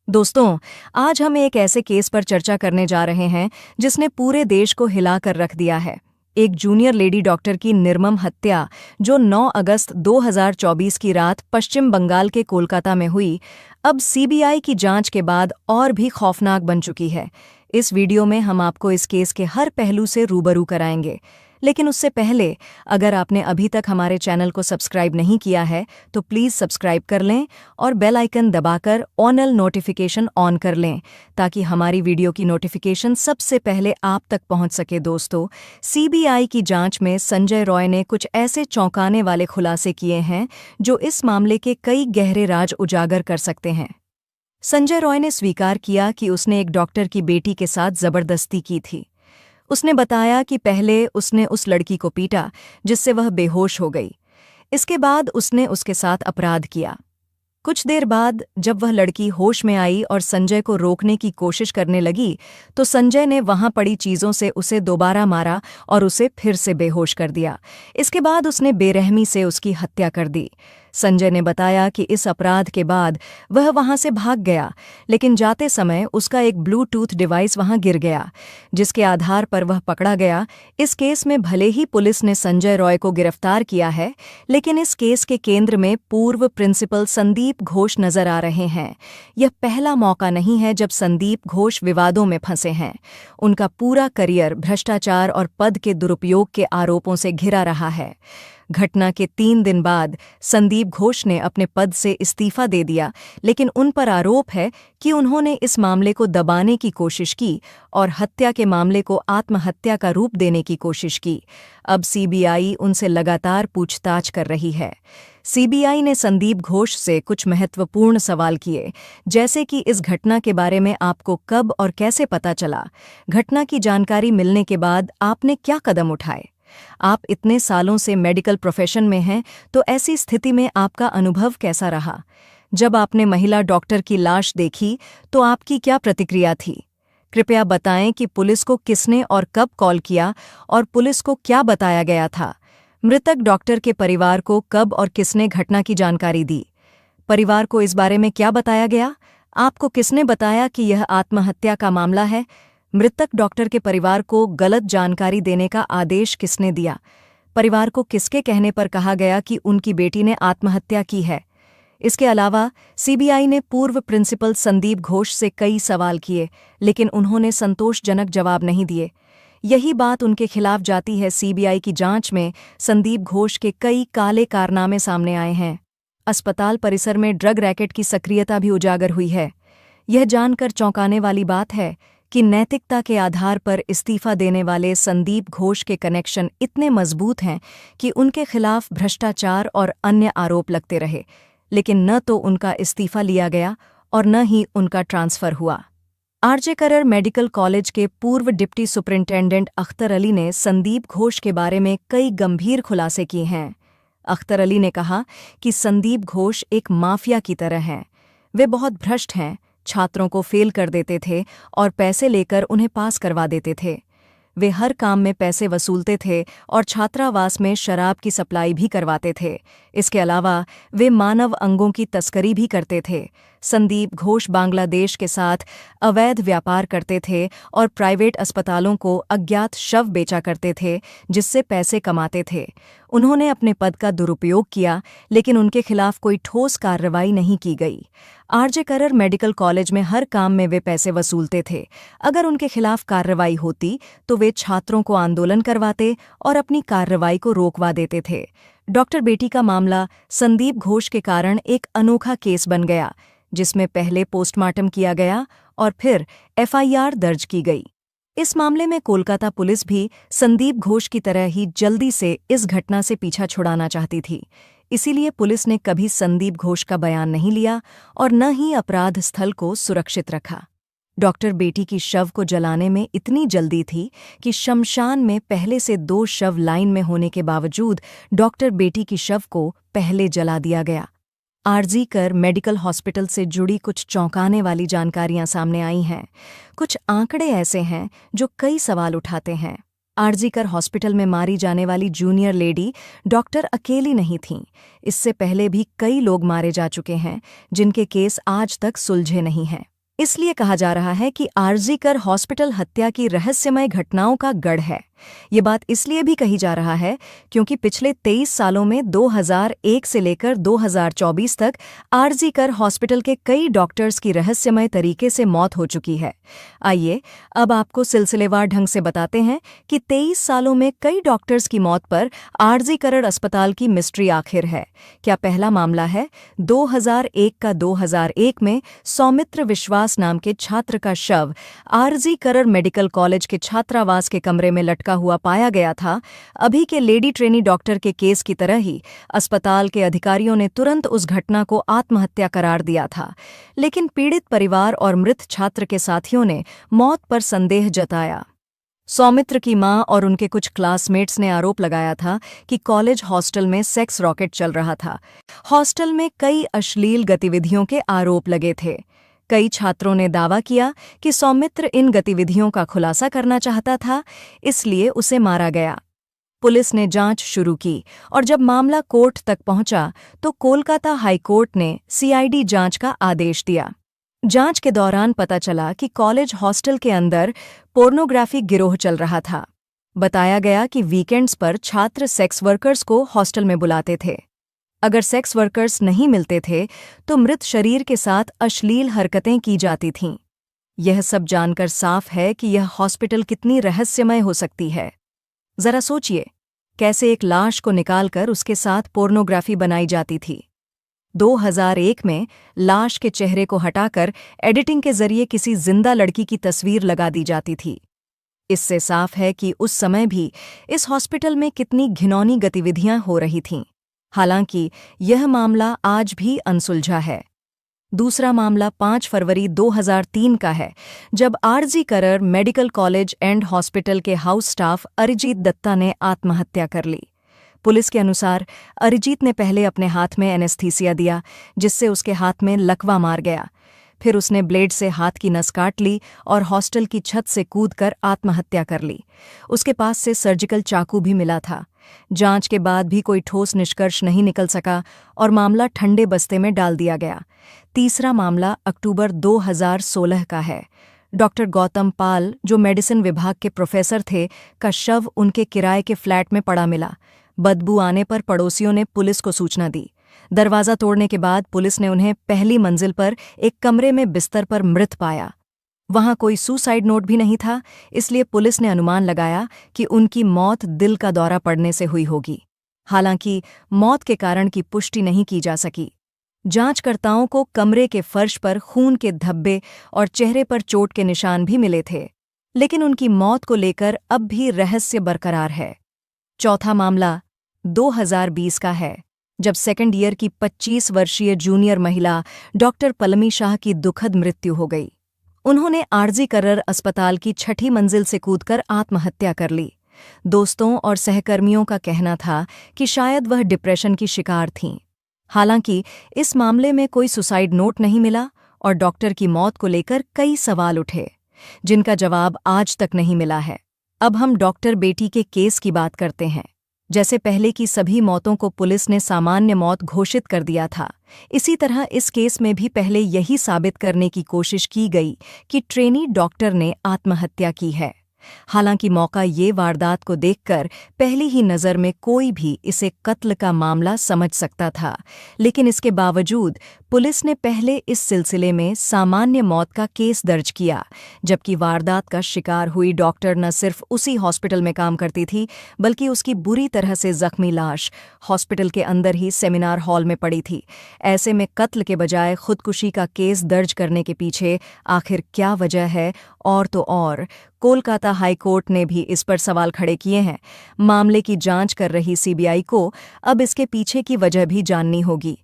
दोस्तों, आज हम एक ऐसे केस पर चर्चा करने जा रहे हैं जिसने पूरे देश को हिला कर रख दिया है। एक जूनियर लेडी डॉक्टर की निर्मम हत्या जो 9 अगस्त 2024 की रात पश्चिम बंगाल के कोलकाता में हुई, अब सीबीआई की जांच के बाद और भी खौफनाक बन चुकी है। इस वीडियो में हम आपको इस केस के हर पहलू से रूबरू कराएंगे। लेकिन उससे पहले, अगर आपने अभी तक हमारे चैनल को सब्सक्राइब नहीं किया है तो प्लीज़ सब्सक्राइब कर लें और बेल आइकन दबाकर ऑल नोटिफिकेशन ऑन कर लें ताकि हमारी वीडियो की नोटिफिकेशन सबसे पहले आप तक पहुंच सके। दोस्तों, सीबीआई की जांच में संजय रॉय ने कुछ ऐसे चौंकाने वाले खुलासे किए हैं जो इस मामले के कई गहरे राज उजागर कर सकते हैं। संजय रॉय ने स्वीकार किया कि उसने एक डॉक्टर की बेटी के साथ जबरदस्ती की थी। उसने बताया कि पहले उसने उस लड़की को पीटा जिससे वह बेहोश हो गई। इसके बाद उसने उसके साथ अपराध किया। कुछ देर बाद जब वह लड़की होश में आई और संजय को रोकने की कोशिश करने लगी तो संजय ने वहां पड़ी चीजों से उसे दोबारा मारा और उसे फिर से बेहोश कर दिया। इसके बाद उसने बेरहमी से उसकी हत्या कर दी। संजय ने बताया कि इस अपराध के बाद वह वहां से भाग गया, लेकिन जाते समय उसका एक ब्लूटूथ डिवाइस वहां गिर गया, जिसके आधार पर वह पकड़ा गया। इस केस में भले ही पुलिस ने संजय रॉय को गिरफ्तार किया है, लेकिन इस केस के केंद्र में पूर्व प्रिंसिपल संदीप घोष नजर आ रहे हैं। यह पहला मौका नहीं है जब संदीप घोष विवादों में फंसे हैं। उनका पूरा करियर भ्रष्टाचार और पद के दुरुपयोग के आरोपों से घिरा रहा है। घटना के 3 दिन बाद संदीप घोष ने अपने पद से इस्तीफा दे दिया, लेकिन उन पर आरोप है कि उन्होंने इस मामले को दबाने की कोशिश की और हत्या के मामले को आत्महत्या का रूप देने की कोशिश की। अब सीबीआई उनसे लगातार पूछताछ कर रही है। सीबीआई ने संदीप घोष से कुछ महत्वपूर्ण सवाल किए, जैसे कि इस घटना के बारे में आपको कब और कैसे पता चला? घटना की जानकारी मिलने के बाद आपने क्या कदम उठाए? आप इतने सालों से मेडिकल प्रोफेशन में हैं, तो ऐसी स्थिति में आपका अनुभव कैसा रहा? जब आपने महिला डॉक्टर की लाश देखी तो आपकी क्या प्रतिक्रिया थी? कृपया बताएं कि पुलिस को किसने और कब कॉल किया और पुलिस को क्या बताया गया था। मृतक डॉक्टर के परिवार को कब और किसने घटना की जानकारी दी? परिवार को इस बारे में क्या बताया गया? आपको किसने बताया कि यह आत्महत्या का मामला है? मृतक डॉक्टर के परिवार को गलत जानकारी देने का आदेश किसने दिया? परिवार को किसके कहने पर कहा गया कि उनकी बेटी ने आत्महत्या की है? इसके अलावा सीबीआई ने पूर्व प्रिंसिपल संदीप घोष से कई सवाल किए, लेकिन उन्होंने संतोषजनक जवाब नहीं दिए। यही बात उनके खिलाफ जाती है। सीबीआई की जांच में संदीप घोष के कई काले कारनामे सामने आए हैं। अस्पताल परिसर में ड्रग रैकेट की सक्रियता भी उजागर हुई है। यह जानकर चौंकाने वाली बात है कि नैतिकता के आधार पर इस्तीफा देने वाले संदीप घोष के कनेक्शन इतने मजबूत हैं कि उनके खिलाफ भ्रष्टाचार और अन्य आरोप लगते रहे, लेकिन न तो उनका इस्तीफा लिया गया और न ही उनका ट्रांसफर हुआ। आरजे करर मेडिकल कॉलेज के पूर्व डिप्टी सुपरिंटेंडेंट अख्तर अली ने संदीप घोष के बारे में कई गंभीर खुलासे किए हैं। अख्तर अली ने कहा कि संदीप घोष एक माफिया की तरह हैं। वे बहुत भ्रष्ट हैं, छात्रों को फेल कर देते थे और पैसे लेकर उन्हें पास करवा देते थे। वे हर काम में पैसे वसूलते थे और छात्रावास में शराब की सप्लाई भी करवाते थे। इसके अलावा वे मानव अंगों की तस्करी भी करते थे। संदीप घोष बांग्लादेश के साथ अवैध व्यापार करते थे और प्राइवेट अस्पतालों को अज्ञात शव बेचा करते थे, जिससे पैसे कमाते थे। उन्होंने अपने पद का दुरुपयोग किया, लेकिन उनके खिलाफ कोई ठोस कार्रवाई नहीं की गई। आरजे करर मेडिकल कॉलेज में हर काम में वे पैसे वसूलते थे। अगर उनके खिलाफ कार्रवाई होती तो वे छात्रों को आंदोलन करवाते और अपनी कार्रवाई को रोकवा देते थे। डॉक्टर बेटी का मामला संदीप घोष के कारण एक अनोखा केस बन गया, जिसमें पहले पोस्टमार्टम किया गया और फिर एफआईआर दर्ज की गई। इस मामले में कोलकाता पुलिस भी संदीप घोष की तरह ही जल्दी से इस घटना से पीछा छुड़ाना चाहती थी। इसीलिए पुलिस ने कभी संदीप घोष का बयान नहीं लिया और न ही अपराध स्थल को सुरक्षित रखा। डॉक्टर बेटी की शव को जलाने में इतनी जल्दी थी कि शमशान में पहले से 2 शव लाइन में होने के बावजूद डॉक्टर बेटी की शव को पहले जला दिया गया। आरजी कर मेडिकल हॉस्पिटल से जुड़ी कुछ चौंकाने वाली जानकारियां सामने आई हैं। कुछ आंकड़े ऐसे हैं जो कई सवाल उठाते हैं। आरजी कर हॉस्पिटल में मारी जाने वाली जूनियर लेडी डॉक्टर अकेली नहीं थीं। इससे पहले भी कई लोग मारे जा चुके हैं जिनके केस आज तक सुलझे नहीं हैं। इसलिए कहा जा रहा है कि आरजीकर हॉस्पिटल हत्या की रहस्यमय घटनाओं का गढ़ है। ये बात इसलिए भी कही जा रहा है क्योंकि पिछले 23 सालों में 2001 से लेकर 2024 तक आरजीकर हॉस्पिटल के कई डॉक्टर्स की रहस्यमय तरीके से मौत हो चुकी है। आइए अब आपको सिलसिलेवार ढंग से बताते हैं कि 23 सालों में कई डॉक्टर्स की मौत पर आरजीकर अस्पताल की मिस्ट्री आखिर है। क्या पहला मामला है 2001 का 2001 में सौमित्र विश्वास नाम के छात्र का शव आरजीकर मेडिकल कॉलेज के छात्रावास के कमरे में लटका हुआ पाया गया था। अभी के लेडी ट्रेनी डॉक्टर के केस की तरह ही अस्पताल के अधिकारियों ने तुरंत उस घटना को आत्महत्या करार दिया था, लेकिन पीड़ित परिवार और मृत छात्र के साथियों ने मौत पर संदेह जताया। सौमित्र की मां और उनके कुछ क्लासमेट्स ने आरोप लगाया था कि कॉलेज हॉस्टल में सेक्स रॉकेट चल रहा था। हॉस्टल में कई अश्लील गतिविधियों के आरोप लगे थे। कई छात्रों ने दावा किया कि सौमित्र इन गतिविधियों का खुलासा करना चाहता था, इसलिए उसे मारा गया। पुलिस ने जांच शुरू की और जब मामला कोर्ट तक पहुंचा तो कोलकाता हाईकोर्ट ने सीआईडी जांच का आदेश दिया। जांच के दौरान पता चला कि कॉलेज हॉस्टल के अंदर पोर्नोग्राफी गिरोह चल रहा था। बताया गया कि वीकेंड्स पर छात्र सेक्स वर्कर्स को हॉस्टल में बुलाते थे। अगर सेक्स वर्कर्स नहीं मिलते थे तो मृत शरीर के साथ अश्लील हरकतें की जाती थीं। यह सब जानकर साफ है कि यह हॉस्पिटल कितनी रहस्यमय हो सकती है। जरा सोचिए, कैसे एक लाश को निकालकर उसके साथ पोर्नोग्राफी बनाई जाती थी। 2001 में लाश के चेहरे को हटाकर एडिटिंग के जरिए किसी जिंदा लड़की की तस्वीर लगा दी जाती थी। इससे साफ है कि उस समय भी इस हॉस्पिटल में कितनी घिनौनी गतिविधियां हो रही थीं। हालांकि यह मामला आज भी अनसुलझा है। दूसरा मामला 5 फरवरी 2003 का है, जब RG Kar medical college and hospital के हाउस स्टाफ अरिजीत दत्ता ने आत्महत्या कर ली। पुलिस के अनुसार अरिजीत ने पहले अपने हाथ में एनेस्थीसिया दिया, जिससे उसके हाथ में लकवा मार गया। फिर उसने ब्लेड से हाथ की नस काट ली और हॉस्टल की छत से कूदकर आत्महत्या कर ली। उसके पास से सर्जिकल चाकू भी मिला था। जांच के बाद भी कोई ठोस निष्कर्ष नहीं निकल सका और मामला ठंडे बस्ते में डाल दिया गया। तीसरा मामला अक्टूबर 2016 का है। डॉक्टर गौतम पाल, जो मेडिसिन विभाग के प्रोफेसर थे, का शव उनके किराए के फ्लैट में पड़ा मिला। बदबू आने पर पड़ोसियों ने पुलिस को सूचना दी। दरवाजा तोड़ने के बाद पुलिस ने उन्हें पहली मंजिल पर एक कमरे में बिस्तर पर मृत पाया। वहां कोई सुसाइड नोट भी नहीं था, इसलिए पुलिस ने अनुमान लगाया कि उनकी मौत दिल का दौरा पड़ने से हुई होगी। हालांकि मौत के कारण की पुष्टि नहीं की जा सकी। जांचकर्ताओं को कमरे के फर्श पर खून के धब्बे और चेहरे पर चोट के निशान भी मिले थे, लेकिन उनकी मौत को लेकर अब भी रहस्य बरकरार है। चौथा मामला 2020 का है, जब सेकंड ईयर की 25 वर्षीय जूनियर महिला डॉक्टर पलमी शाह की दुखद मृत्यु हो गई। उन्होंने आरजीकर अस्पताल की 6ठी मंजिल से कूदकर आत्महत्या कर ली। दोस्तों और सहकर्मियों का कहना था कि शायद वह डिप्रेशन की शिकार थीं। हालांकि इस मामले में कोई सुसाइड नोट नहीं मिला और डॉक्टर की मौत को लेकर कई सवाल उठे, जिनका जवाब आज तक नहीं मिला है। अब हम डॉक्टर बेटी के केस की बात करते हैं। जैसे पहले की सभी मौतों को पुलिस ने सामान्य मौत घोषित कर दिया था, इसी तरह इस केस में भी पहले यही साबित करने की कोशिश की गई कि ट्रेनी डॉक्टर ने आत्महत्या की है। हालांकि मौका ये वारदात को देखकर पहली ही नज़र में कोई भी इसे कत्ल का मामला समझ सकता था, लेकिन इसके बावजूद पुलिस ने पहले इस सिलसिले में सामान्य मौत का केस दर्ज किया, जबकि वारदात का शिकार हुई डॉक्टर न सिर्फ उसी हॉस्पिटल में काम करती थी, बल्कि उसकी बुरी तरह से जख्मी लाश हॉस्पिटल के अंदर ही सेमिनार हॉल में पड़ी थी। ऐसे में कत्ल के बजाय खुदकुशी का केस दर्ज करने के पीछे आखिर क्या वजह है? और तो और कोलकाता हाईकोर्ट ने भी इस पर सवाल खड़े किए हैं। मामले की जांच कर रही सीबीआई को अब इसके पीछे की वजह भी जाननी होगी।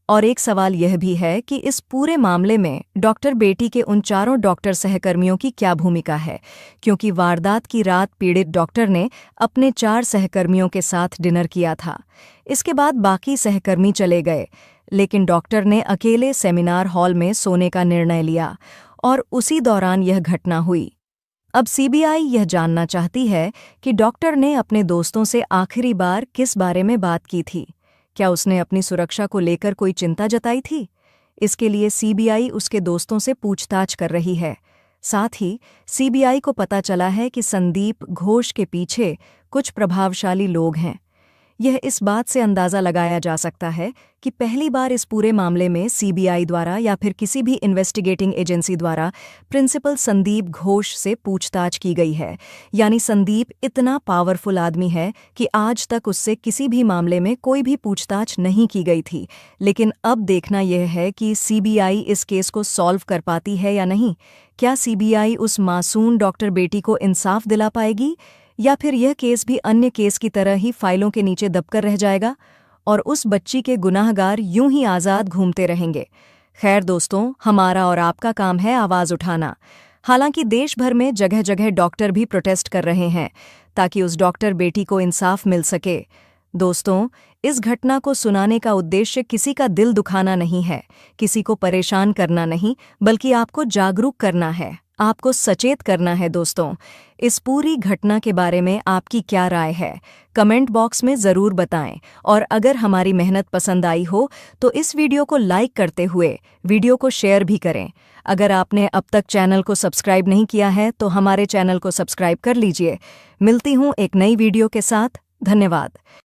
और एक सवाल यह भी है कि इस पूरे मामले में डॉक्टर बेटी के उन 4 डॉक्टर सहकर्मियों की क्या भूमिका है, क्योंकि वारदात की रात पीड़ित डॉक्टर ने अपने 4 सहकर्मियों के साथ डिनर किया था। इसके बाद बाकी सहकर्मी चले गए, लेकिन डॉक्टर ने अकेले सेमिनार हॉल में सोने का निर्णय लिया और उसी दौरान यह घटना हुई। अब सीबीआई यह जानना चाहती है कि डॉक्टर ने अपने दोस्तों से आखिरी बार किस बारे में बात की थी। क्या उसने अपनी सुरक्षा को लेकर कोई चिंता जताई थी? इसके लिए सीबीआई उसके दोस्तों से पूछताछ कर रही है। साथ ही सीबीआई को पता चला है कि संदीप घोष के पीछे कुछ प्रभावशाली लोग हैं। यह इस बात से अंदाज़ा लगाया जा सकता है कि पहली बार इस पूरे मामले में सीबीआई द्वारा या फिर किसी भी इन्वेस्टिगेटिंग एजेंसी द्वारा प्रिंसिपल संदीप घोष से पूछताछ की गई है। यानी संदीप इतना पावरफुल आदमी है कि आज तक उससे किसी भी मामले में कोई भी पूछताछ नहीं की गई थी। लेकिन अब देखना यह है कि सीबीआई इस केस को सॉल्व कर पाती है या नहीं। क्या सीबीआई उस मासूम डॉक्टर बेटी को इंसाफ दिला पाएगी, या फिर यह केस भी अन्य केस की तरह ही फाइलों के नीचे दबकर रह जाएगा और उस बच्ची के गुनाहगार यूं ही आज़ाद घूमते रहेंगे। खैर दोस्तों, हमारा और आपका काम है आवाज़ उठाना। हालांकि देश भर में जगह जगह डॉक्टर भी प्रोटेस्ट कर रहे हैं ताकि उस डॉक्टर बेटी को इंसाफ मिल सके। दोस्तों, इस घटना को सुनाने का उद्देश्य किसी का दिल दुखाना नहीं है, किसी को परेशान करना नहीं, बल्कि आपको जागरूक करना है, आपको सचेत करना है। दोस्तों, इस पूरी घटना के बारे में आपकी क्या राय है, कमेंट बॉक्स में ज़रूर बताएं। और अगर हमारी मेहनत पसंद आई हो तो इस वीडियो को लाइक करते हुए वीडियो को शेयर भी करें। अगर आपने अब तक चैनल को सब्सक्राइब नहीं किया है तो हमारे चैनल को सब्सक्राइब कर लीजिए। मिलती हूँ एक नई वीडियो के साथ। धन्यवाद।